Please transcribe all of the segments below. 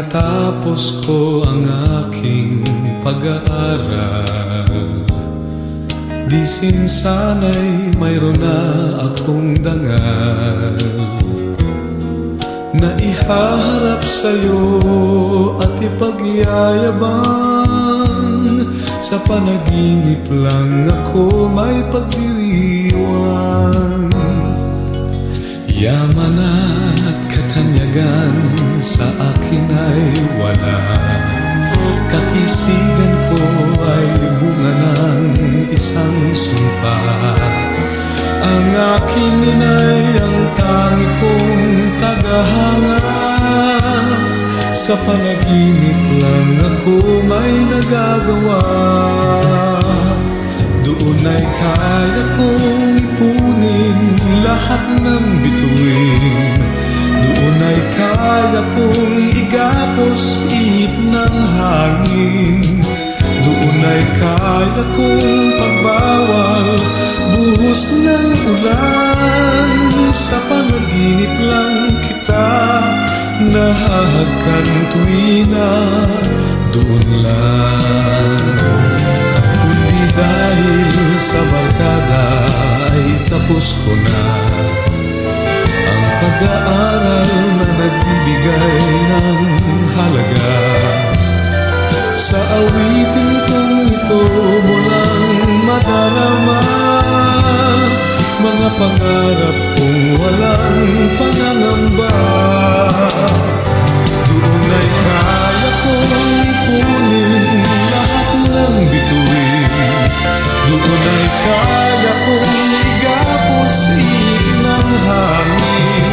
natapos ko ang aking pag-aaral, di sana'y mayroon na akong dangal na ihaharap sa'yo at ipagyayabang. Sa panaginip lang ako may pagdiriwang. Yaman at katanyagan sa akin ay wala, kakisigan ko ay bunga ng isang sumpa. Ang aking inay ang tangi kong tagahanga, sa panaginip lang ako may nagagawa. Doon ay kaya kong ipunin lahat ng bituin, doon ay kaya kong igapos ihip ng hangin, doon ay kaya kong pagbawal buhos ng ulan. Sa panaginip lang kita nahahagkan tuwina, doon lang. Kundi dahil sa barkada ay tapos ko na ang pag-aaral na nagbibigay ng halaga. Sa awitin kong ito mo lang madarama mga pangarap kong walang pangangamba. Doon ay kaya kong ipunin lahat ng bituin, doon ay kaya kong igapos ihip ng hangin,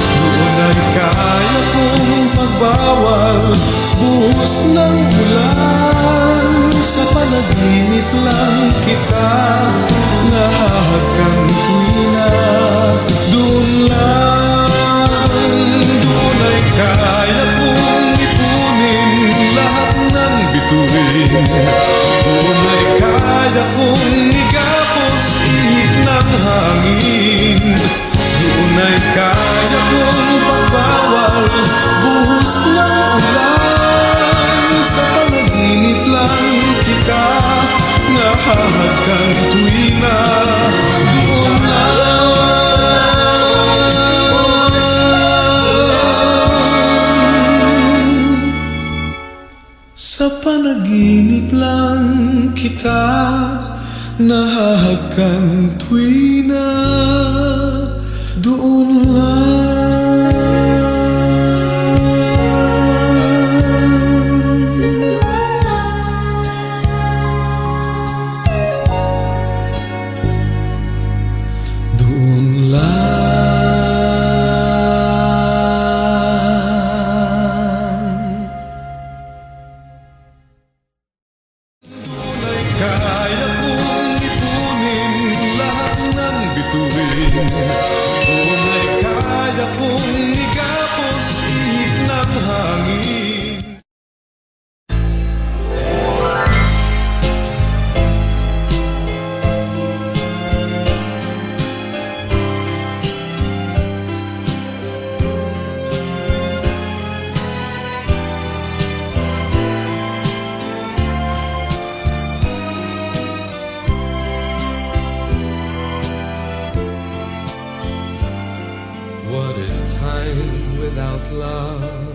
doon ay kaya kong pagbawal buhos ng ulan. Sa panaginip lang kita nahahagkan tuwina, doon lang. Doon ay kaya kong ipunin lahat ng bituin, doon ay kaya kong igapos ihip ng hangin, doon ay kaya kong pagbawal buhos ng ulan. Sa panaginip lang kita nahahagkan tuwina, doon lang. Sa panaginip lang kita nahahagkan tuwina, doon lang. Kaya kong ipunin lahat ng bituin, doon ay kaya kong igapos ihip ng hangin. What is time without love?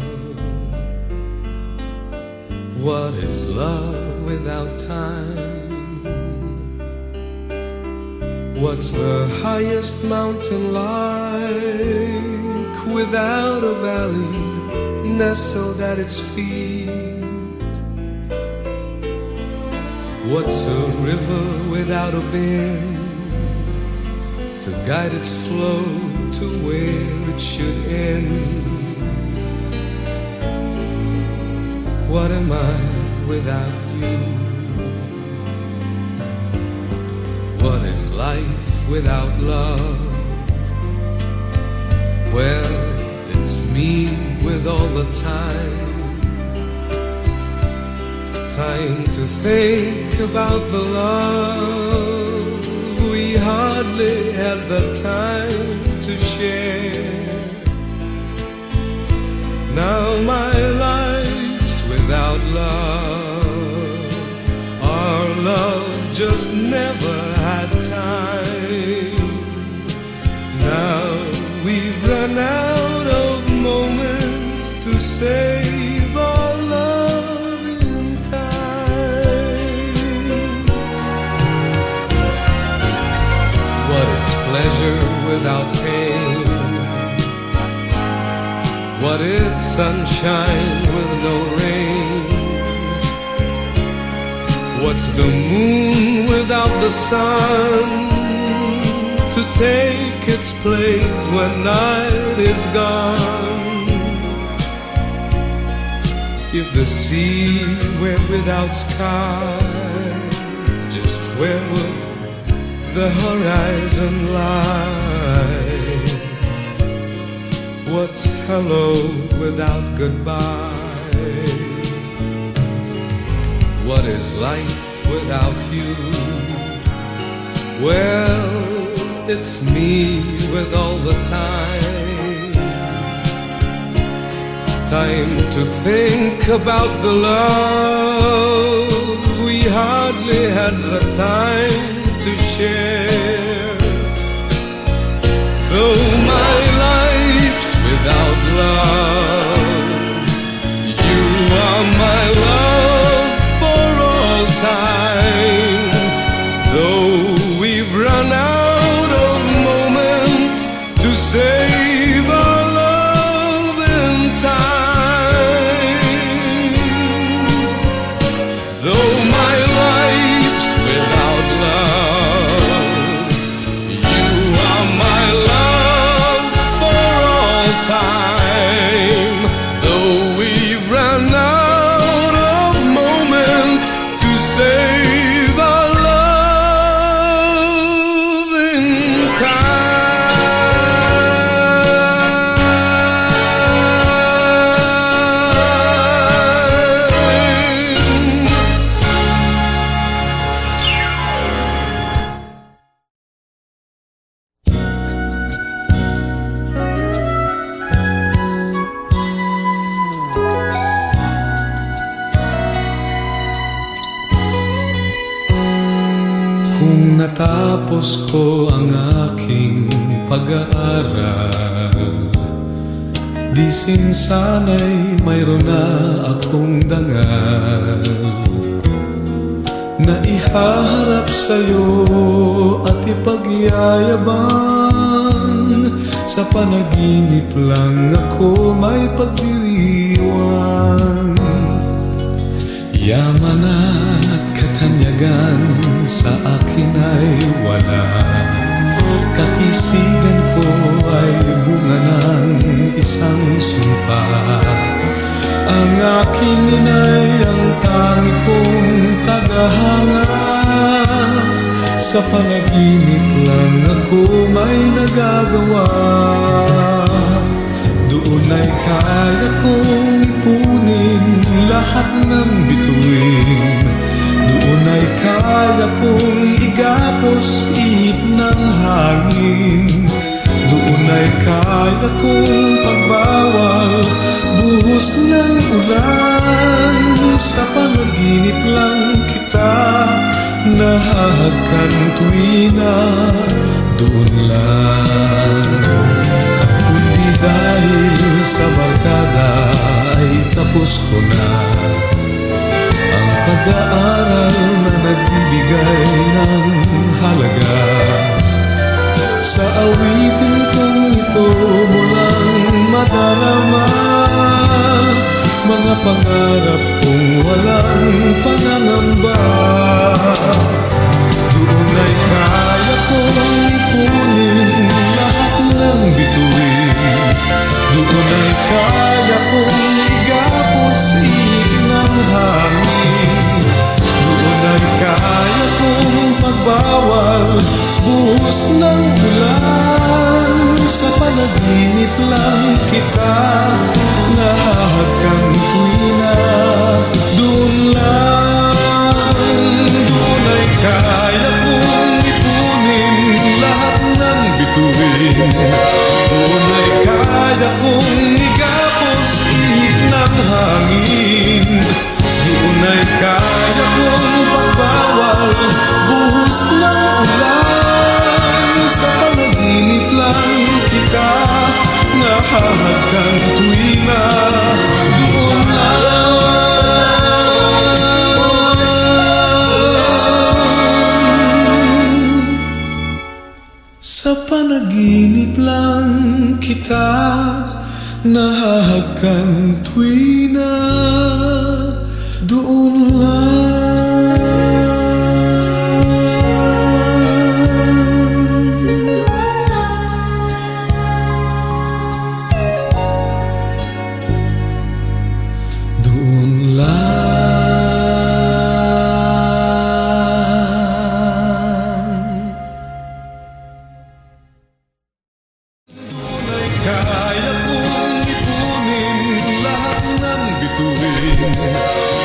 What is love without time? What's the highest mountain like without a valley nestled at its feet? What's a river without a bend to guide its flow to where it should end? What am I without you? What is life without love? Well, it's me with all the time to think about the love we hardly had the time to share. Now my life without love. Our love just never had time. Now we've run out of moments to save our love in time. What is pleasure without pain? What is sunshine with no rain? What's the moon without the sun to take its place when night is gone? If the sea were without sky, just where would the horizon lie? What's hello without goodbye? What is life without you? Well, it's me with all the time. Time to think about the love we hardly had the time to share. Though my life's without love, you are my love for all time. Though we've run out of moments to save our love in time. Though my life's without love, you are my love for all time. Though we've run out of moments to save our love in time. Kung natapos ko ang aking pag-aaral, di sana'y mayroon na akong dangal na ihaharap sa'yo at ipagyayabang. Sa panaginip lang ako may pagdiriwang. Yaman at katanyagan sa akin ay wala. Kakisigan ko ay bunga ng isang sumpa. Ang aking inay ang tangi kong tagahanga. Sa panaginip lang ako may nagagawa. Doon ay kaya kong ipunin lahat ng bituin. Doon ay kaya kong igapos ihip ng hangin. Doon ay kaya kong pagbawal buhos ng ulan. Sa panaginip lang kita nahahagkan tuwina. Doon lang. Kundi dahil sa barkada ay tapos ko na ang pag-aaral na nagbibigay ng halaga. Sa awitin kong ito mo lang madarama mga pangarap kong walang pangangamba. Doon ay kaya kong ipunin lahat ng bituin. Doon ay kaya kong igapos ihip ng hangin. Doon ay kaya kong magbawal buhos ng ulan. Sa panaginip lang kita nahahagkan tuwina. Doon lang. Doon ay kaya kong ipunin lahat ng bituin. Doon ay kaya kong igapos ihip ng hangin. nahahagkan tuwi na doon lang. Doon lang. Doon ay kaya kong ipunin lahat ng bituin.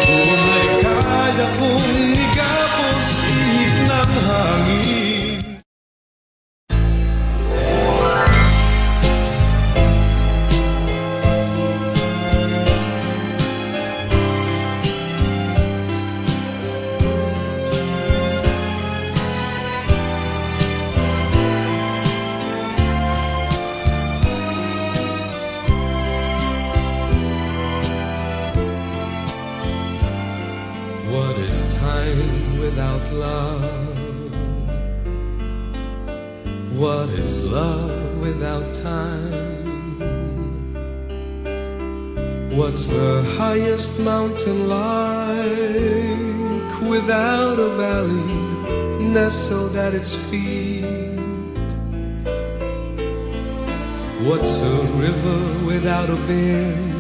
Doon ay kaya kong igapos ihip ng hangin. What is time without love? What is love without time? What's the highest mountain like without a valley nestled at its feet? What's a river without a bend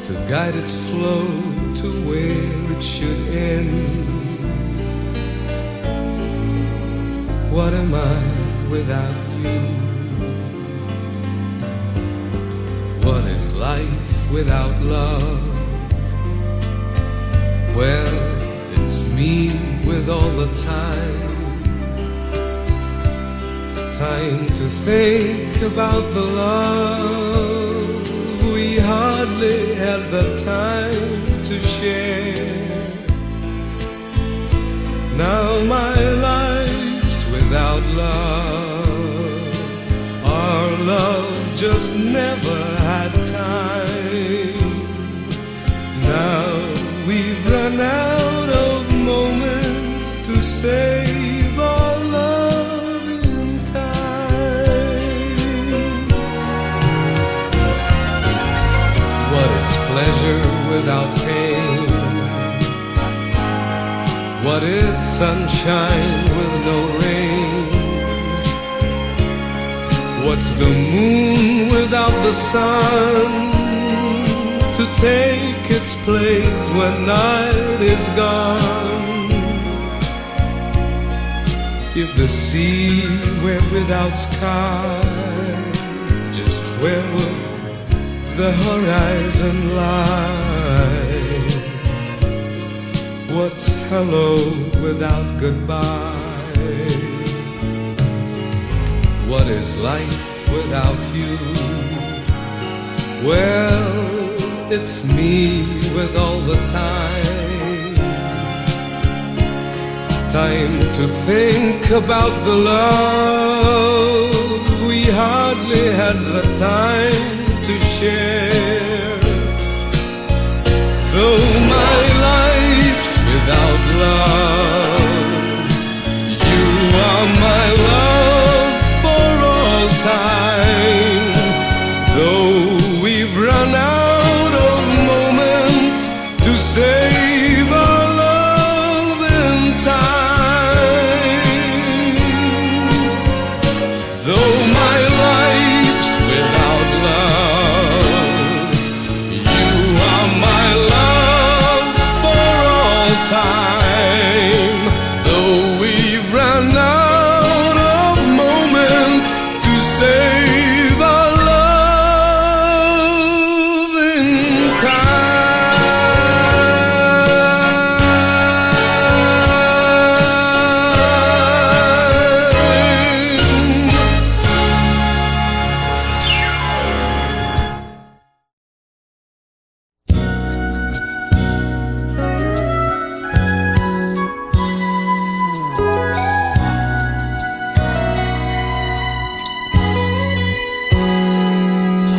to guide its flow to where it should end? What am I without you? What is life without love? Well, it's me with all the time. Time to think about the love we hardly had the time to share. Now my life's without love. Our love just never had time. Now we've run out of moments to save our love in time. What is pleasure without pain? What is sunshine with no rain? What's the moon without the sun to take its place when night is gone? If the sea were without sky, just where would the horizon lie? What's hello without goodbye? What is life without you? Well, it's me with all the time. Time to think about the love we hardly had the time to share. Though my life's without love, you are my love for all time. Though we've run out of moments to save our love in time. Though my life's without love, you are my love for all time. Though we've run out of moments to save our love in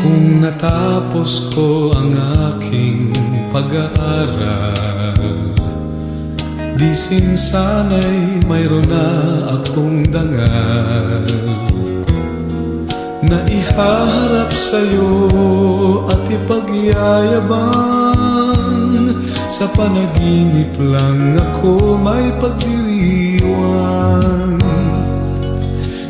Kung natapos ko ang aking pag-aaral, di sana'y mayroon na akong dangal. na ihaharap sa'yo at ipagyayabang. Sa panaginip lang ako may pagdiriwang.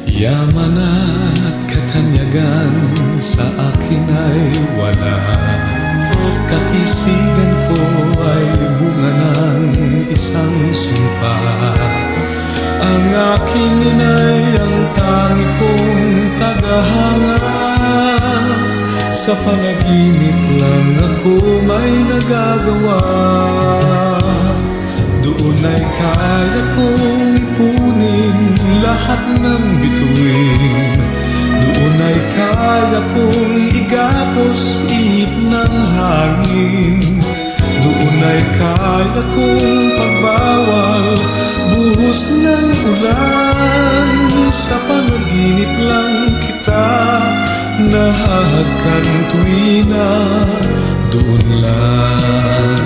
Yaman at katanyagan sa akin ay wala. Kakisigan ko ay bunga ng isang sumpa. Ang aking inay ang tangi kong tagahanga. Sa panaginip lang ako may nagagawa. Doon ay kaya kong ipunin lahat ng bituin. Doon ay kaya kong igapos ihip ng hangin. Doon ay kaya kong pagbawal buhos ng ulan. Sa panaginip lang kita nahahagkan tuwina. Doon lang.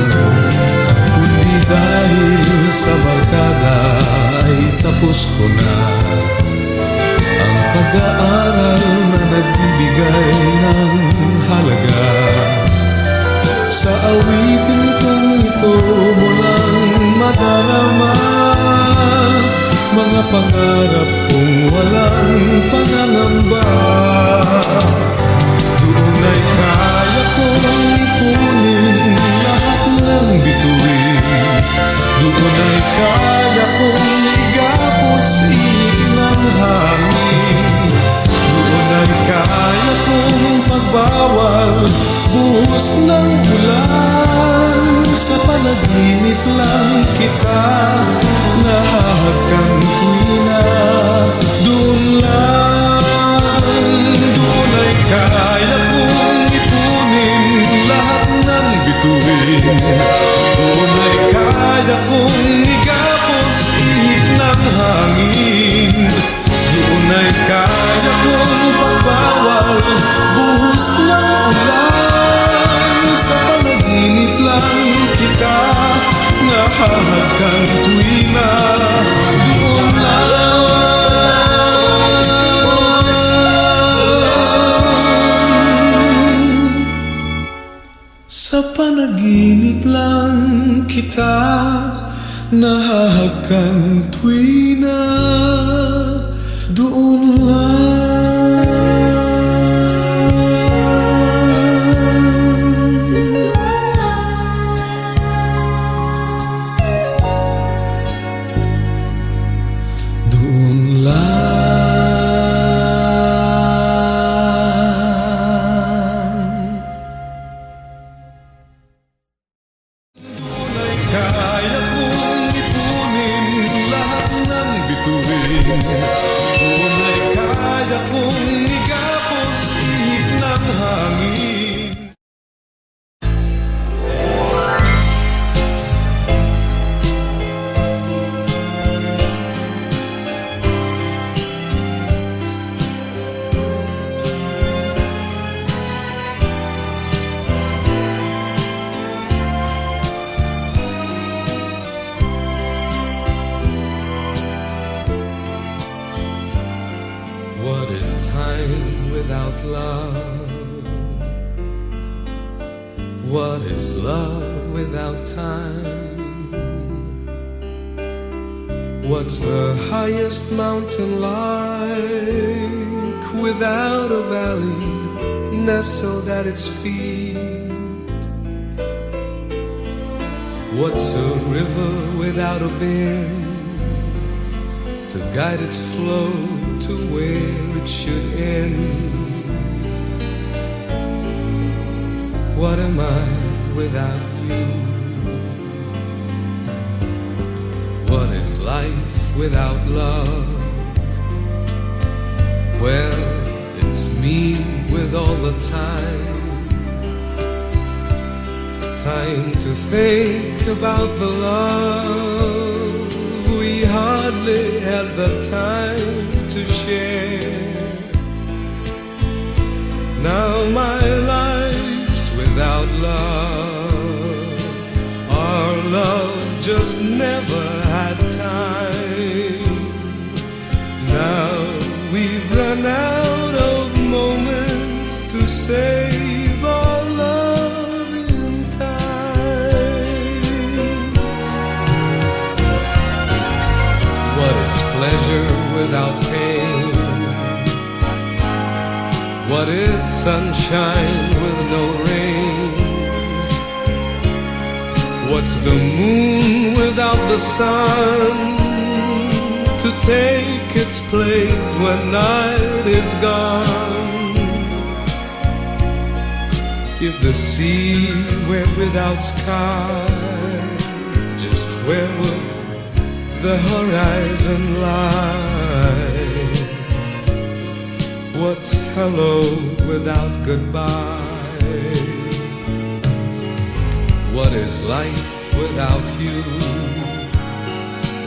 Kundi dahil sa barkada ay tapos ko na ang pag-aaral na nagbibigay ng halaga. Sa awitin kong ito mo lang madarama mga pangarap kong walang pangangamba. Doon ay kaya kong ipunin lahat ng bituin. Doon ay kaya kong igapos ihip ng hangin. Doon ay kaya kong magbawal buhos ng ulan. Sa panaginip lang kita nahahagkan tuwina. Doon lang. Doon ay kaya kong ipunin lahat ng bituin. Doon ay kaya kong igapos ihip ng hangin. Doon ay kaya kong pagbawal buhos ng ulan. Sa panaginip lang kita nahahagkan tuwina. Doon lang. Sa panaginip lang kita nahahagkan tuwina. Doon lang. Doon lang. Doon ay kaya kong ipunin lahat ng bituin. Doon ay kaya kong igapos ihip ng hangin. What is time without love? What is love without time? What's the highest mountain like without a valley nestled at its feet? What's a river without a bend to guide its flow to where it should end? What am I without you? What is life without love? Well, it's me with all the time. Time to think about the love we hardly had the time to share. Now my life's without love. Our love just never had time. Now we've run out of more save our love in time. What is pleasure without pain? What is sunshine with no rain? What's the moon without the sun to take its place when night is gone? If the sea were without sky, just where would the horizon lie? What's hello without goodbye? What is life without you?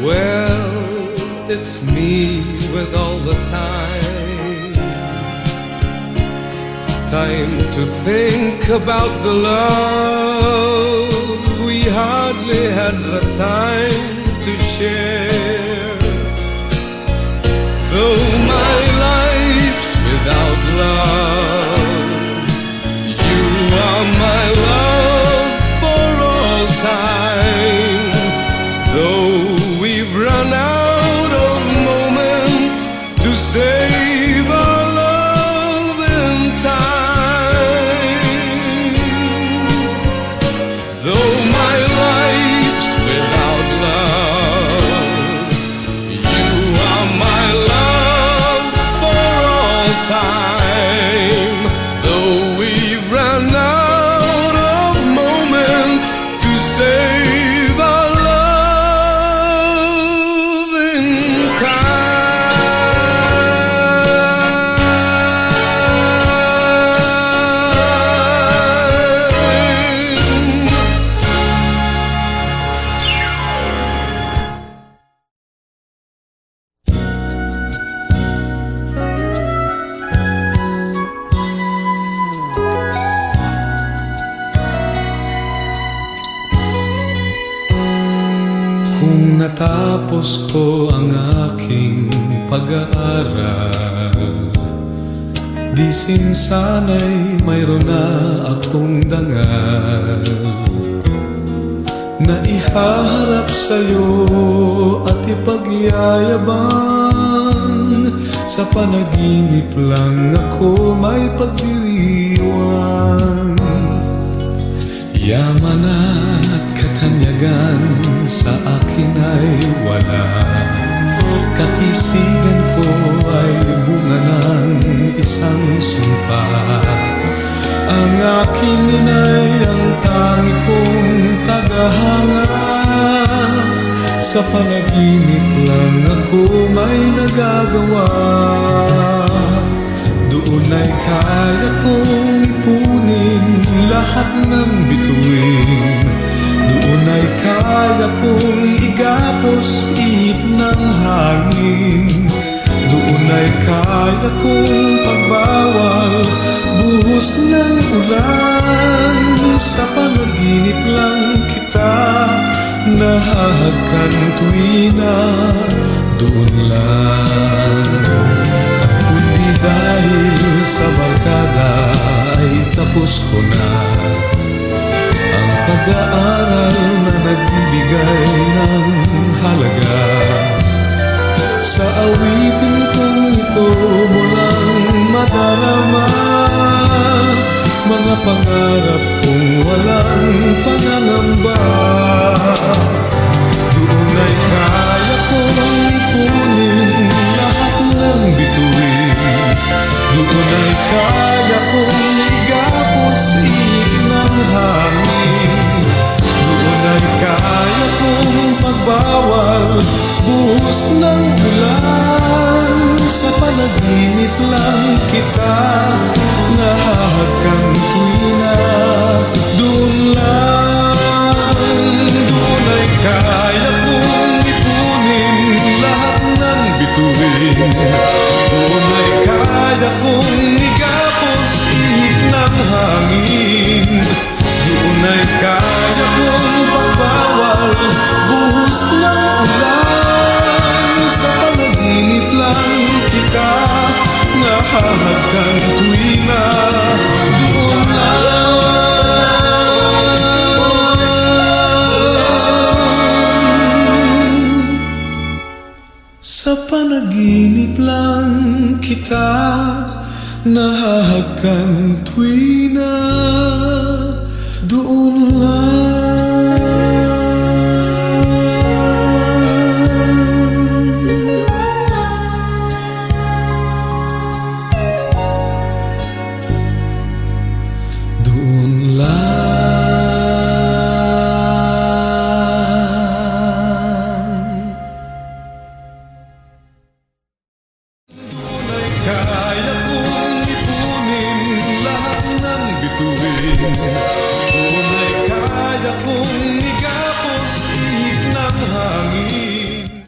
Well, it's me with all the time. Time to think about the love we hardly had the time to share. Though my life's without love, you are my love for all time. Though we've run out of moments to save our love in time. Though my life's without love, you are my love for all time. Though we've run out of moments to save our love in Kung natapos ko ang aking pag-aaral, di sana'y mayroon na akong dangal na ihaharap sa'yo at ipagyayabang. Sa panaginip lang ako may pagdiriwang. Yaman at katanyagan sa akin ay wala. Kakisigan ko ay bunga ng isang sumpa. Ang aking inay ang tangi kong tagahanga. Sa panaginip lang ako may nagagawa. Doon ay kaya kong ipunin lahat ng bituin. Doon ay kaya kong igapos ihip ng hangin. Doon ay kaya kong pagbawal buhos ng ulan. Sa panaginip lang kita nahahagkan tuwina. Doon lang. Kundi dahil sa barkada ay tapos ko na ang pag-aaral na nagbibigay ng halaga. Sa awitin kong ito mo lang madarama mga pangarap kong walang pangangamba. Doon ay kaya kong ipunin lahat ng bituin. Doon ay kaya kong igapos ihip ng hangin. Doon ay kaya kong pagbawal buhos ng ulan. Sa panaginip lang kita nahahagkan tuwina. Doon lang. Doon ay kaya kong ipunin lahat ng bituin. Doon ay kaya kong igapos ihip ng hangin. Doon ay kaya kong pagbawal buhos ng ulan. Sa panaginip lang kita nahahagkan tuwina. Sa panaginip lang kita nahahakan tuwi na doon lang, doon lang. Kaya kong ipunin lahat ng bituin. Tunay kaya kong igapos ihip ng hangin.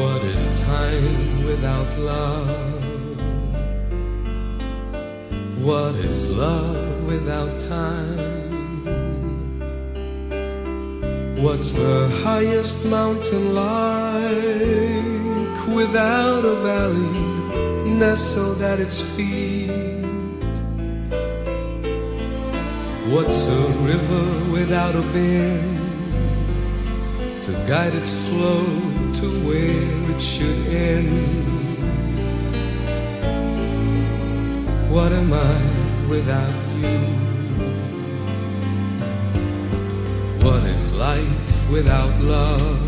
What is time without love? What is love without time? What's the highest mountain like without a valley nestled at its feet? What's a river without a bend to guide its flow to where it should end? What am I without you? What is life without love?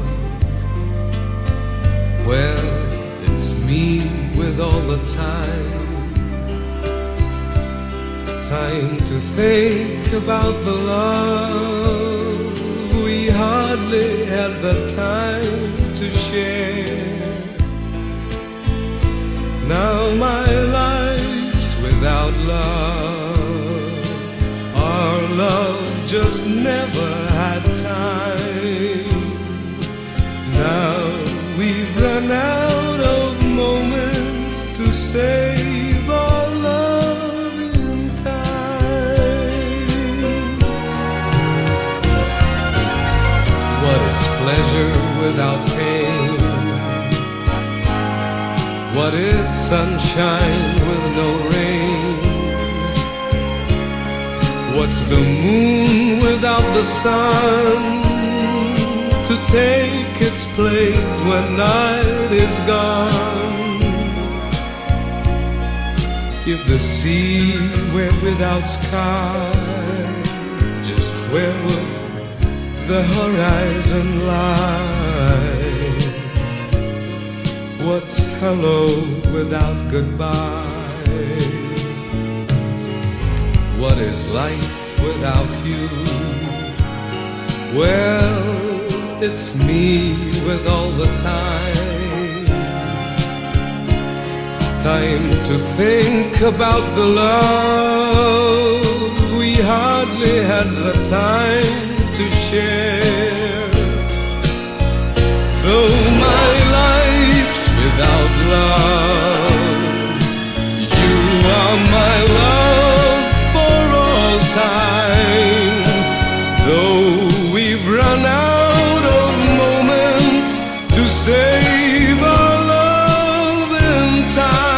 Well, it's me with all the time. Time to think about the love we hardly had the time to share. Now my life's without love. Our love just never had time. Now we've run out of moments to save our love in time. What is pleasure without pain? What is sunshine with no rain? What's the moon without the sun to take its place when night is gone? If the sea were without sky, just where would the horizon lie? What's hello without goodbye? What is life without you? Well, it's me with all the time. Time to think about the love we hardly had the time to share. Though my life's without love, you are my love for all time. Though we've run out of moments to save our love in time.